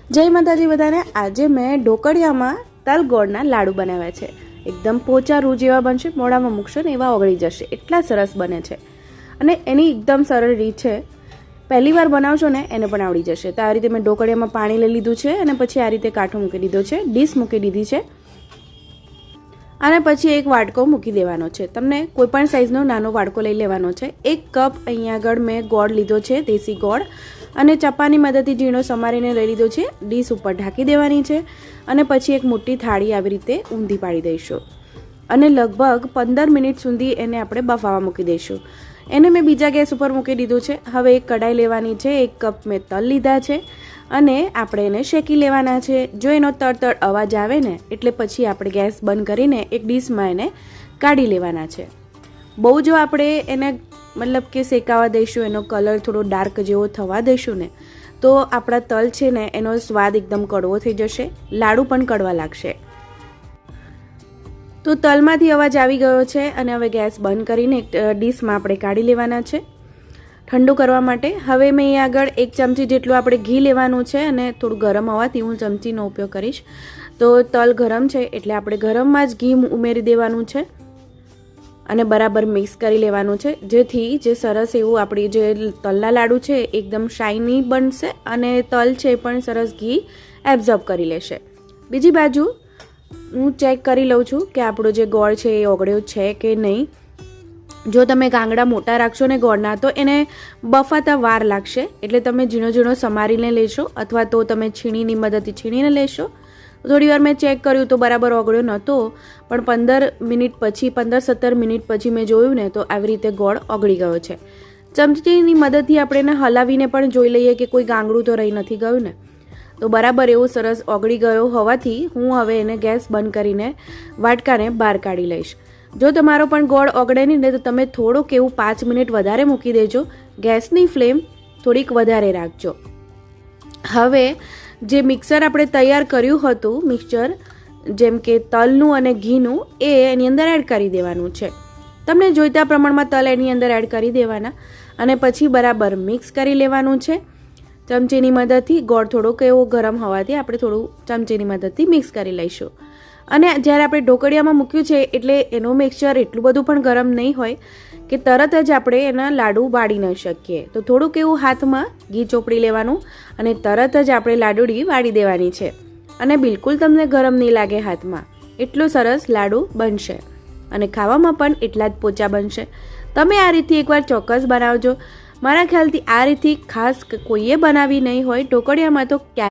જય માતાજી બધાને। આજે મેં ઢોકળિયામાં તલ ગોળના લાડુ બનાવ્યા છે। એકદમ પોચા રૂ જેવા બનશે, મોઢામાં મૂકશો ને એવા ઓગળી જશે, એટલા સરસ બને છે। અને એની એકદમ સરળ રીત છે, પહેલી વાર બનાવશો ને એને પણ આવડી જશે। તો આ રીતે મેં ઢોકળિયામાં પાણી લઈ લીધું છે અને પછી આ રીતે કાંઠો મૂકી દીધો છે, ડીશ મૂકી દીધી છે અને પછી એક વાટકો મૂકી દેવાનો છે। તમને કોઈ પણ સાઈઝનો નાનો વાટકો લઈ લેવાનો છે। 1 કપ અહીંયા આગળ મેં ગોળ લીધો છે, દેશી ગોળ, અને ચપ્પાની મદદથી ઝીણો સમારીને લઈ લીધો છે। ડીશ ઉપર ઢાંકી દેવાની છે અને પછી એક મોટી થાળી આવી રીતે ઊંધી પાડી દઈશું અને લગભગ 15 મિનિટ સુધી એને આપણે બફાવા મૂકી દઈશું। એને મેં બીજા ગેસ ઉપર મૂકી દીધું છે। હવે એક કઢાઈ લેવાની છે, 1 કપ મેં તલ લીધા છે અને આપણે એને શેકી લેવાના છે। જો એનો તડતડ અવાજ આવે ને એટલે પછી આપણે ગેસ બંધ કરીને એક ડીશમાં એને કાઢી લેવાના છે। બહુ જો આપણે એને મતલબ કે શેકાવા દઈશું, એનો કલર થોડો ડાર્ક જેવો થવા દઈશું ને તો આપણા તલ છે ને એનો સ્વાદ એકદમ કડવો થઈ જશે, લાડુ પણ કડવા લાગશે। તો તલમાંથી અવાજ આવી ગયો છે અને હવે ગેસ બંધ કરીને એક ડીશમાં આપણે કાઢી લેવાના છે ઠંડુ કરવા માટે। હવે મેં અહીં આગળ 1 ચમચી જેટલું આપણે ઘી લેવાનું છે અને થોડું ગરમ હોવાથી હું ચમચીનો ઉપયોગ કરીશ। તો તલ ગરમ છે એટલે આપણે ગરમમાં જ ઘી ઉમેરી દેવાનું છે અને બરાબર મિક્સ કરી લેવાનું છે, જેથી જે સરસ એવું આપણી જે તલના લાડુ છે એકદમ શાઇની બનશે અને તલ છે પણ સરસ ઘી એબ્ઝોર્બ કરી લેશે। બીજી બાજુ હું ચેક કરી લઉં છું કે આપણો જે ગોળ છે એ ઓગળ્યો છે કે નહીં। જો તમે ગાંગડા મોટા રાખશો ને ગોળના તો એને બફાતા વાર લાગશે, એટલે તમે ઝીણો ઝીણો સમારીને લેશો અથવા તો તમે છીણીની મદદથી છીણીને લેશો। થોડી વાર મેં ચેક કર્યું તો બરાબર ઓગળ્યો નહોતો, પણ 15-17 મિનિટ પછી મેં જોયું ને તો આવી રીતે ગોળ ઓગળી ગયો છે। ચમચીની મદદથી આપણે એને હલાવીને પણ જોઈ લઈએ કે કોઈ ગાંગડું તો રહી નથી ગયું ને। તો બરાબર એવું સરસ ઓગળી ગયો હોવાથી હું હવે એને ગેસ બંધ કરીને વાટકાને બહાર કાઢી લઈશ। જો તમારો પણ ગોળ ઓગળે નહીં ને તો તમે થોડુંક એવું 5 મિનિટ વધારે મૂકી દેજો, ગેસની ફ્લેમ થોડીક વધારે રાખજો। હવે જે મિક્સર આપણે તૈયાર કર્યું હતું, મિક્સચર જેમ કે તલનું અને ઘીનું, એ એની અંદર એડ કરી દેવાનું છે। તમને જોઈતા પ્રમાણમાં તલ એની અંદર એડ કરી દેવાના અને પછી બરાબર મિક્સ કરી લેવાનું છે ચમચીની મદદથી। ગોળ થોડોક એવો ગરમ હોવાથી આપણે થોડું ચમચીની મદદથી મિક્સ કરી લઈશું। અને જ્યારે આપણે ઢોકળિયામાં મૂક્યું છે એટલે એનું મિક્સચર એટલું બધું પણ ગરમ નહીં હોય કે તરત જ આપણે એના લાડુ વાળી ન શકીએ। તો થોડુંક એવું હાથમાં ઘી ચોપડી લેવાનું અને તરત જ આપણે લાડુડી વાળી દેવાની છે અને બિલકુલ તમને ગરમ નહીં લાગે હાથમાં, એટલું સરસ લાડુ બનશે અને ખાવામાં પણ એટલા જ પોચા બનશે। તમે આ રીતથી એકવાર ચોક્કસ બનાવજો। મારા ખ્યાલથી આ રીતથી ખાસ કોઈએ બનાવી નહીં હોય ઢોકળિયામાં તો